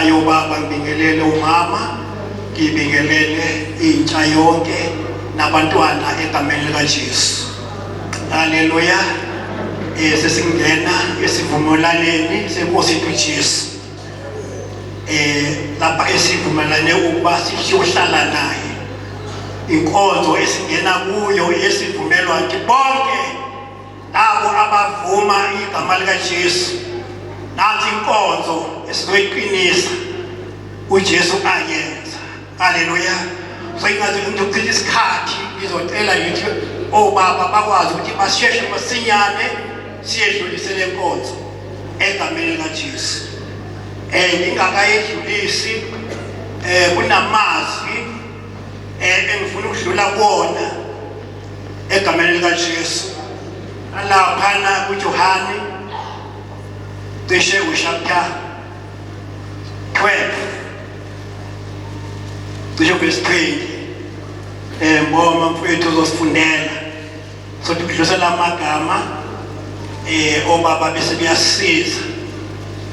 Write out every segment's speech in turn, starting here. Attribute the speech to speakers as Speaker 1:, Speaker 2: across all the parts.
Speaker 1: ekhaya baba ngibingelele umama, ngibingelele intsha yonke nabantwana egameni lika Jesu. Haleluya. Sesingena esivumelaneni senkosi yethu Jesu. Lapha esivumelane ukuba siyohlala naye. Inkonzo esingena kuyo esivumelwa nti bonke labo abavuma igama lika Jesu. Nansi inkonzo esizoyiqinisa uJesu ayenza. Haleluya. Sayingaze ukuchitha isikhathi ngizocela yithi obaba bakwazi ukuthi basheshe masinyane siyedlulise lenkonzo egameni lika Jesu. Ngingakayedlulisi kunamazwi engifuna ukudlula kuona egameni lika Jesu. Alaphana kuJohane cishe chapter 12 cishe verse 20. Mboma mfowethu uzosifundela sothi kudlulisela amagama obaba bese biyasiza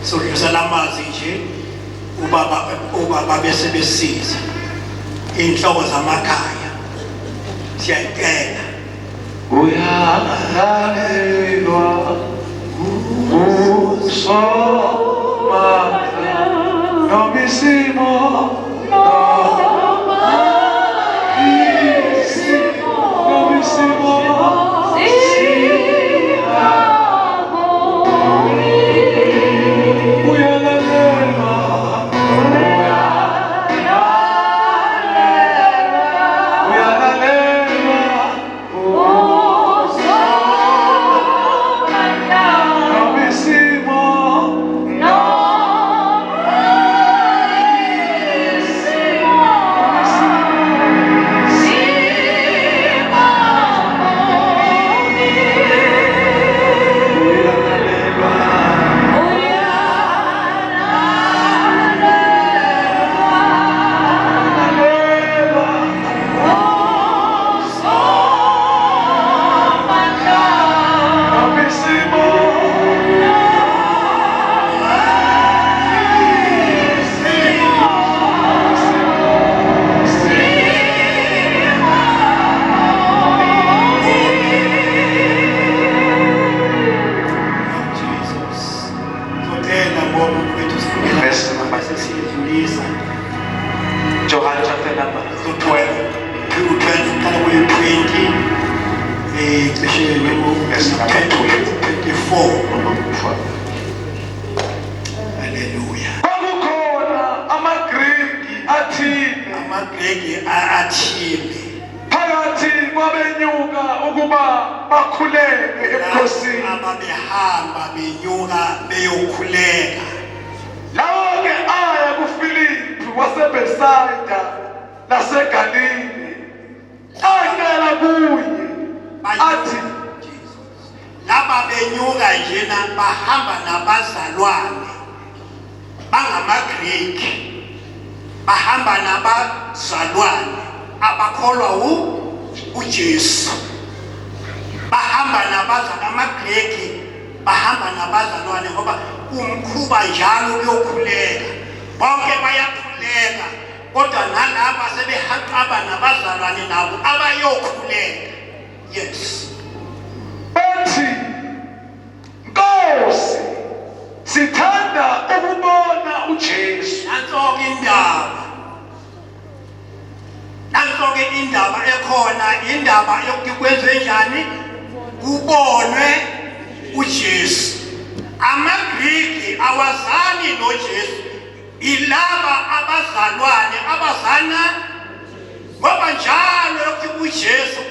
Speaker 1: sokudlulisela amazwi nje ubaba bese besiza inhloko zamakhaya siyayicela.
Speaker 2: Uyalalelwa usoma nomisimo John chapter number 12 to 12 kala kuyo 20 cishe verse 24. Haleluya. Kwakukhona amaGreki athile phakathi kwabenyuka ukuba bakhuleke ebukhosini ababehamba benyuka beyokhuleka. Lawo-ke aya kuFilipi waseBethsaida laseGalile acela kuye athi laba benyuka njena bahamba nabazalwane bangamaGreki, bahamba nabazalwane abakholwa uJesu, bahamba nabazalwane amaGreki, bahamba nabazalwane ngoba umkhuba njalo uyokhuleka, bonke bayakhuleka, kodwa nalapha sebehaqaba nabazalwane nabo abayokhuleka. Yes. Bathi Nkosi sithanda ukubona uJesu. Nanso-ke indaba ekhona indaba yokuthi kwenze njani kubonwe uJesu. AmaGreki awazani noJesu, ilaba abazalwane abazana ngoba njalo yokuthi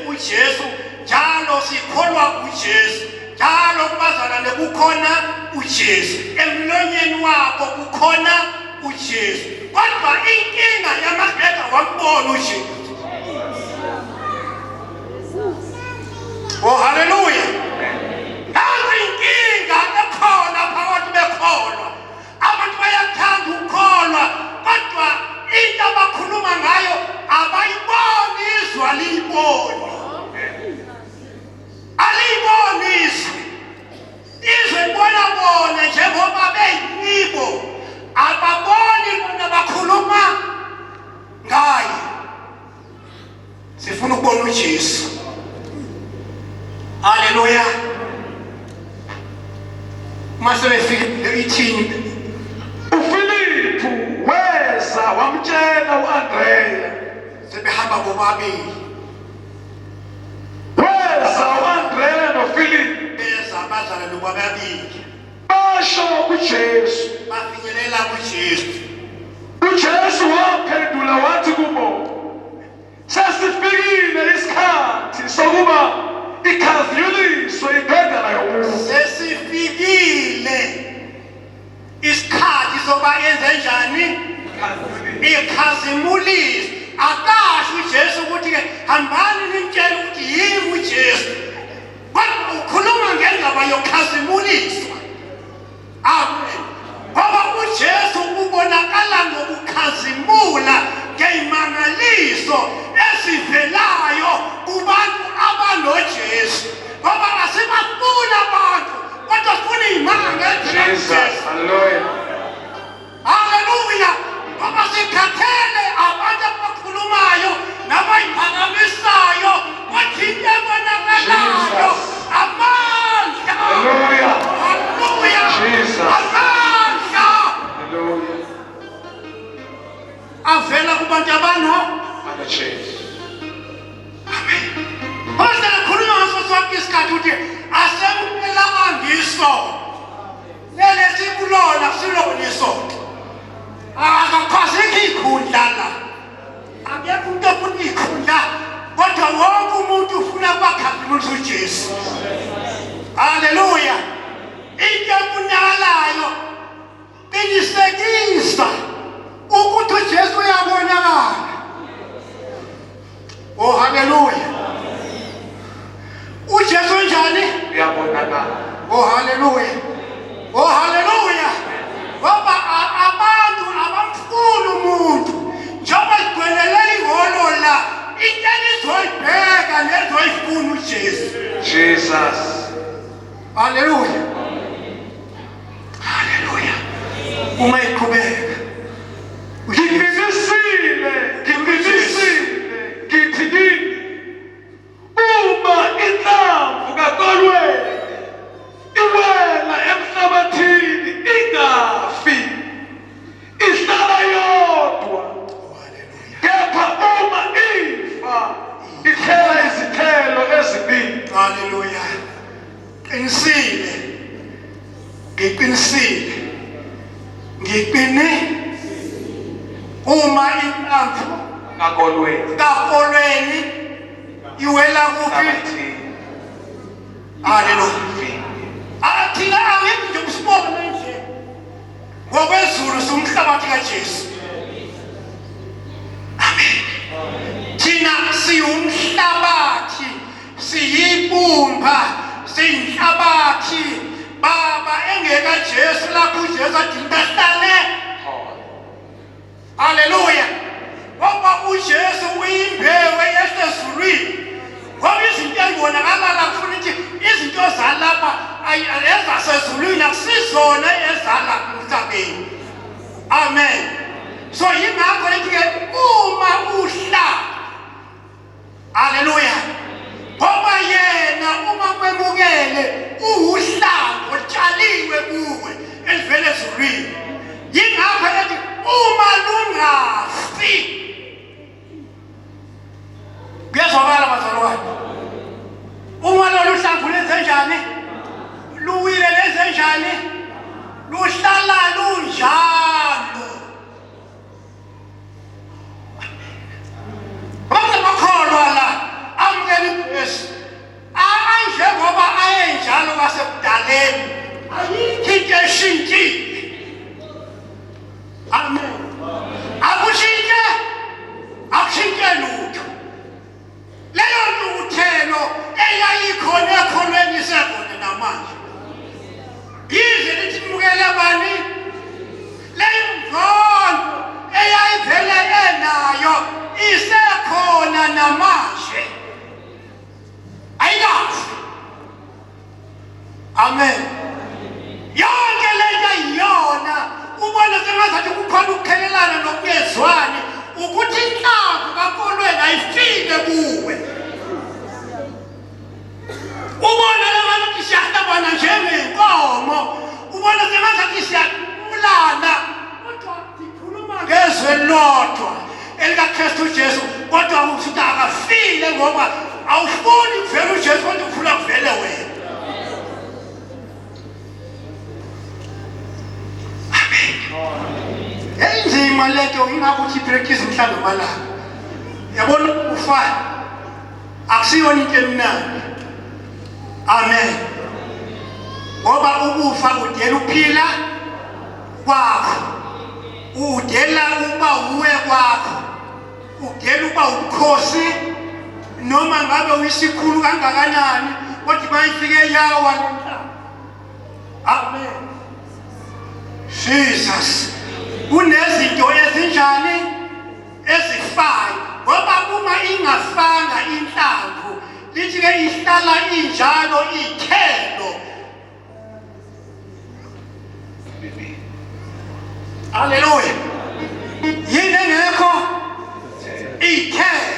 Speaker 2: uJesu njalo sikholwa uJesu, njalo kubazalwane kukhona uJesu, emlonyeni wabo kukhona uJesu, kodwa inkinga yamaGreki awakubona uJesu. Oh haleluya. Inkinga ekhona phakathi bekholwa, abantu bayathanda ukukholwa kodwa into abakhuluma ngayo abayiboni, izwi aliyiboni, aliyiboni izwi libona bona njengoba beyibo, ababoni
Speaker 1: ufuna ukubona uJesu. Haleluya. Mase befike ithini
Speaker 2: uFilipu weza wamtshela uAndreya
Speaker 1: sebehamba bobabili.
Speaker 2: weza uAndreya noFilipu
Speaker 1: Beza abazalwane bobabili.
Speaker 2: basho kuJesu
Speaker 1: Bafinyelela kuJesu.
Speaker 2: uJesu waphendula wathi kubo sesifikile isikhathi sokuba ikhaziyeliswe indodana yomuntu.
Speaker 1: Sesifikile isikhathi soba yenze njani? Ikhazimuliso. Akasho uJesu ukuthi ke hambani nimtshele ukuthi yimi uJesu. Kodwa ukhuluma ngendaba yokhazimuliswa. Amen. Ngoba uJesu ubonakala ngokukhazimula ngeyimangaliso esivelayo kubantu abanoJesu. Ngoba asibafuna abantu kodwa sifuna imanga
Speaker 2: Jesus, hallelujah.
Speaker 1: Hallelujah. Ngoba sikhathele abantu abakhulumayo nabayiphakamisayo bathinte bonakalayo amandla.
Speaker 2: Hallelujah.
Speaker 1: Hallelujah.
Speaker 2: Jesus.
Speaker 1: Amandla
Speaker 2: Hallelujah.
Speaker 1: avela kubantu abano.
Speaker 2: Jesus.
Speaker 1: Amen. Manje khuluma ngaso sonke isikhathi uthi asemukela angiso. Lele sibulola siloniso. Akakhazeki ikhundla la. Akekho umuntu ofuna ikhundla kodwa wonke umuntu ufuna ukwakhazimulisa uJesu. Hallelujah. Into ebonakalayo qinisekisa ukuthi uJesu uyabonakala. Oh hallelujah. uJesu njani?
Speaker 2: Uyabonakala.
Speaker 1: Oh hallelujah. Oh hallelujah. Ngoba abantu abamfuni umuntu njengoba sigwelele ihholo la into enizoyibheka nezoyifuna uJesu.
Speaker 2: Jesus.
Speaker 1: Hallelujah. Hallelujah. Uma iqhubeka
Speaker 2: Ngiqinisile ngithi kini uma inhlamvu kakolweni iwela emhlabathini ingafi ihlala yodwa kepha uma ifa ithela izithelo eziningi.
Speaker 1: Hallelujah. Ngiqinisile uma inhlamvu kakolweni iwela kuphi? Hallelujah. Athina angeke nje usibone nje ngokwezulu somhlabathi kaJesu. Amen. Thina siyumhlabathi, siyibumba, siyinhlabathi. Baba engeka Jesu lapho uJesu adinga hlale. Hallelujah. Ngoba uJesu uyimbewu yesezulwini. Ngoba izinto ezibonakala la kufuna ukuthi izinto zalapha ezasezulwini akusizona ezala emhlabeni. Amen. So yingakho lithi ke uma uhlala. Hallelujah. Ngoba yena uma memukele uhlamvu otshaliwe kuwe elivele ezulwini. Yingakho lithi uma lungafi. Kuyazwakala bazalwane. Uma lolu hlamvu lenze njani? Luwile lenze njani? Luhlala lunjalo. Bonke bakholwa la amukela uJesu. Njengoba ayenjalo kwasekudaleni ayikho into eshintshile. Amen. Akushintshe lutho. Leyo ntuthelo eyayikhona ekholweni isekhona namanje. Yize lithi nimukele bani? Leyo mvondo eyayivele enayo isekhona namanje. Ayikafi. Amen. Yonke lento ayiyona ubona sengazathi kukhona ukukhelelana nokungezwani ukuthi inhlamvu kakolweni ayifike kuwe. iqiniso elilodwa elikaKristu Jesu kodwa usuthi akafile ngoba awufuni kuvela uJesu kodwa ufuna kuvele wena. Amen. Inzima lento ingakuthi practice mhlawumbe malanga. Yabona ufa akusiyona into emnandi. Amen. Ngoba ukufa udela uphila kwakho. Udela uba uwe kwakho. Udela uba ubukhosi noma ngabe uyisikhulu kangakanani kodwa bayifike yawa lento. Amen. Jesus. Kunezinto ezinjani ezifayo ngoba uma ingafanga inhlamvu lithi ke ihlala injalo ithelo. Haleluya. Yini ngekho ithelo.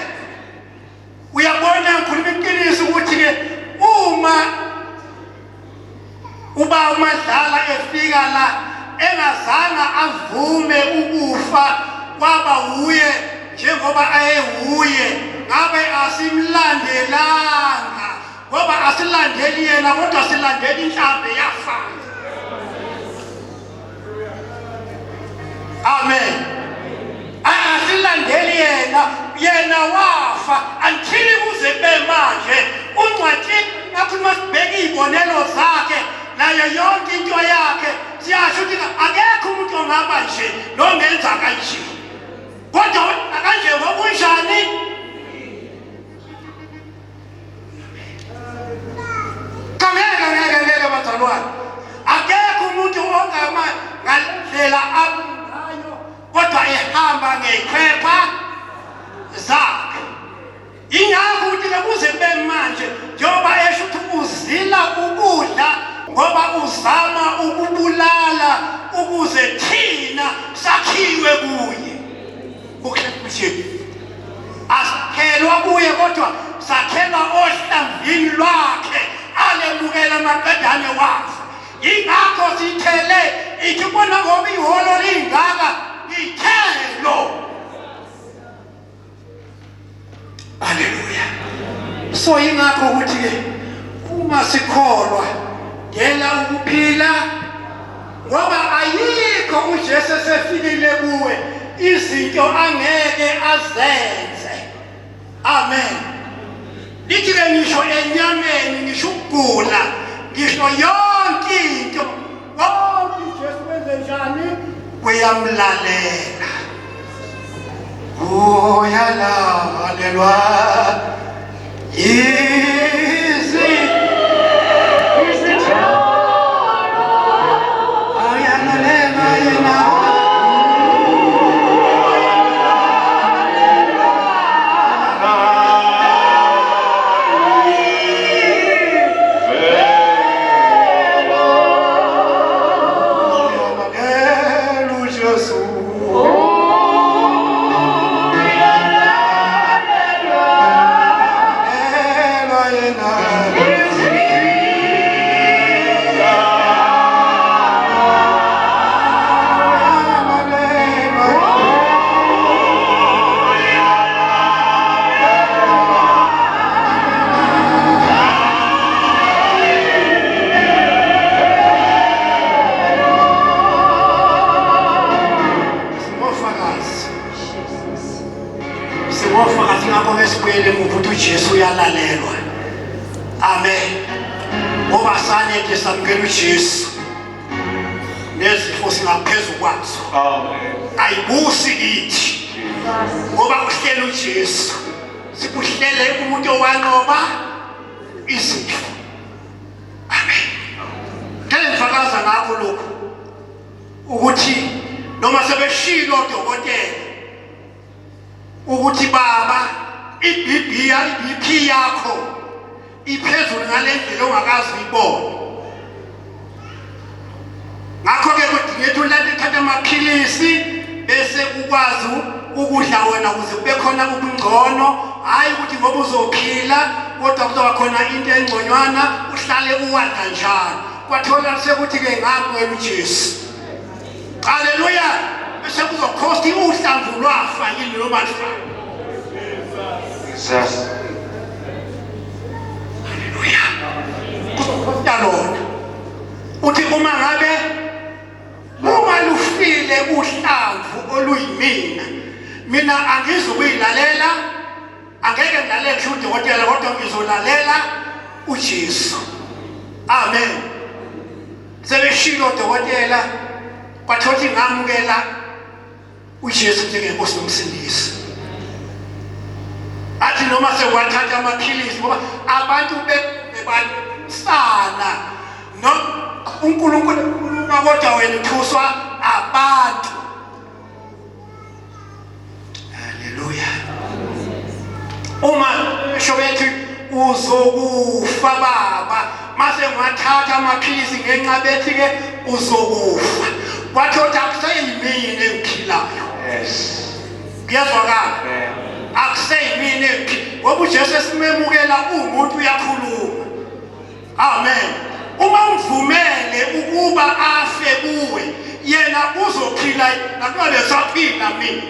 Speaker 1: Uyabona ngikhuluma iqiniso ukuthi ke uma uba uMadlala efika la engazanga avume ukufa kwaba uye njengoba ayehuye ngabe asimlandelanga ngoba asilandeli yena kodwa silandeli inhlamvu yafana. Amen. Asilandeli yena wafa until kuze kube manje uncwadi ngakhuluma sibheke izibonelo zakhe nayo yonke into yakhe siyasho ukuthi akekho umuntu ongaba nje nongenza kanje kodwa akanje ngokunjani. Ngeke bazalwane akekho umuntu ongama ngandlela ngayo kodwa ehamba ngekhwepha zakhe. Ingakho ukuthi kuze kube manje njengoba esho ukuthi uzila ukudla ngoba uzama ukubulala ukuze thina sakhiwe kuye. Ukuhlekuthi asakhelwa kuye kodwa sakhelwa ohlamvini lwakhe alemukela amaqedane wafa. Ingakho sithele ithi bona ngoba iholo lingaka ithelo. Haleluya. So ingakho ukuthi ke uma sikholwa ngela ukuphila ngoba ayikho uJesu sefikile kuwe izinto angeke azenze. Amen. Lithi ke ngisho enyameni ngisho ukugula ngisho yonke into konke uJesu wenze njani kuyamlalela. Uyalalelwa uJesu uyalalelwa. Amen. Ngoba saneke samukela uJesu nezifo singaphezulu kwazo. Amen. Ayibusi kithi ngoba uhlele uJesu sikuhlele umuntu owanqoba izifo. Amen. Ngiyafakaza ngakho lokho ukuthi noma sebeshilo odokotela ukuthi baba iBP yakho iphezulu ngalendlela ongakazi uyibona. Ngakho ke kudingeka ulale uthathe amaphilisi bese ukwazi ukudla wena ukuze kube khona ubungcono, hayi ukuthi ngoba uzophila kodwa kuzoba khona into engconywana uhlale uwadla njalo. Kwathola sekuthi ke ngapho uJesu. Haleluya. sekuzokhosta uhlamvu lwafa yini noma lifana.
Speaker 2: Jesus.
Speaker 1: Haleluya. Kuzokhosta lona. Uthi uma ngabe uma lufile uhlamvu oluyimina, mina angizukuyilalela, angeke ngilalele ngisho udokotela kodwa ngizolalela uJesu. Amen. Sebeshilo udokotela bathothi ngamukela uJesu njengenkosi nomsindisi. Athi noma sewathatha amaphilisi ngoba abantu bebansana no uNkulunkulu kodwa wena uthuswa abantu. Haleluya. Uma shobethu uzokufa baba mase ngathatha amaphilisi ngenxa bethi ke uzokufa. Wathothi akuseyimini engiphilayo.
Speaker 2: Yes.
Speaker 1: Kuyazwakala. Akuseyimini ngoba uJesu esimemukela umuntu uyakhuluma. Amen. Uma uvumele ukuba afe kuwe yena uzophila nakungabe saphila mina.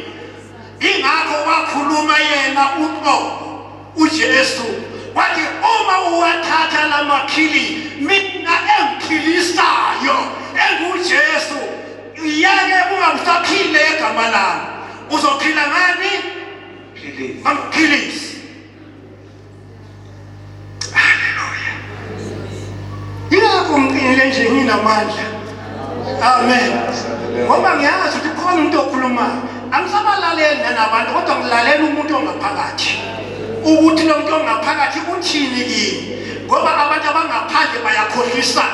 Speaker 1: Ingakho wakhuluma yena uJesu wathi uma uwathatha lamaphilisi mina engiphilisayo enguJesu yake ungabusaphile egama lami uzophila ngani? Philisi. Haleluya. Yingakho ngicile nje nginamandla. Amen. Ngoba ngiyazi ukuthi khona umuntu okhulumayo. Angisabalaleli nabantu kodwa ngilalela umuntu ongaphakathi. Ukuthi lo muntu ongaphakathi uthini kimi. Ngoba abantu abangaphandle bayakhohlisa.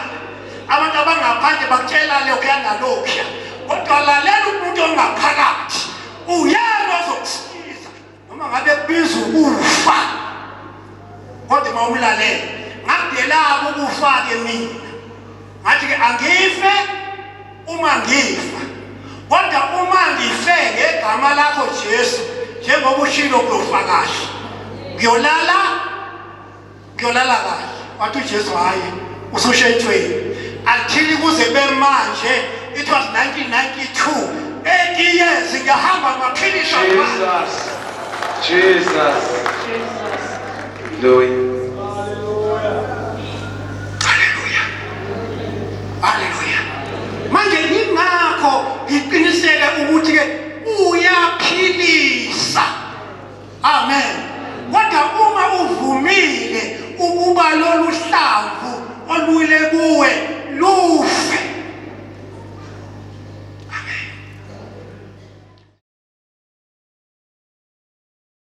Speaker 1: Abantu abangaphandle bakutshela lokho yanalokho. Kodwa lalela umuntu ongaphakathi. Uyena ozokusiza. Noma ngabe kubiza ukufa. Kodwa mawumlalela. Ngakudela ukufa ke mina. Ngathi ke angife uma ngifa. Kodwa uma ngife ngegama lakho Jesu njengoba ushilo kulofakashi. Ngiyolala kahle. Wathi uJesu hayi usushentshweni. Until kuze bemanje it was 1992. 8 years ngihamba amaphilisi
Speaker 2: Jesus. Jesus. Hallelujah.
Speaker 1: Haleluya. Manje ngingakho ngiqiniseke ukuthi ke uyaphilisa. Amen. Kodwa uma uvumile ukuba lolu hlamvu olwile kuwe lufe